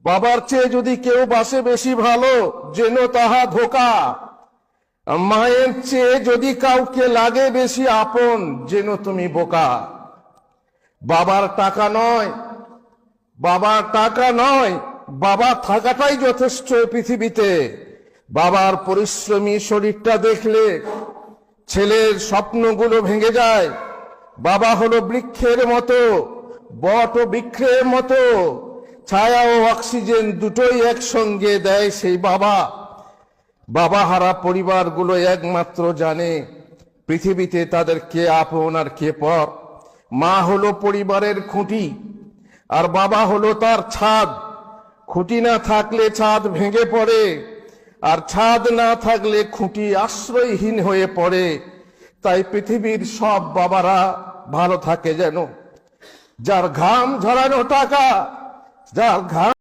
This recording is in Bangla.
বাবার চেয়ে যদি কেউ বাসে বেশি ভালো, যেন তাহা ধোঁকা। মায়ের চেয়ে যদি কাউকে লাগে বেশি আপন, যেন তুমি বোকা। বাবার টাকা নয়, বাবার টাকা নয়, বাবা থাকাটাই যথেষ্ট পৃথিবীতে। বাবার পরিশ্রমী শরীরটা দেখলে ছেলের স্বপ্নগুলো ভেঙে যায়। বাবা হলো বৃক্ষের মতো, বট ও বৃক্ষের মতো, ছায়া ও অক্সিজেন দুটোই একসঙ্গে দেয় সেই বাবা। বাবা হারা পরিবারগুলো একমাত্র জানে পৃথিবীতে তাদের কে আপন আর কে পর। মা হলো পরিবারের খুঁটি, আর বাবা হলো তার ছাদ। খুঁটি না থাকলে ছাদ ভেঙে পড়ে, আর ছাদ না থাকলে খুঁটি আশ্রয়হীন হয়ে পড়ে। তাই পৃথিবীর সব বাবারা ভালো থাকে যেন, যার ঘাম ঝরানো টাকা, যার ঘাম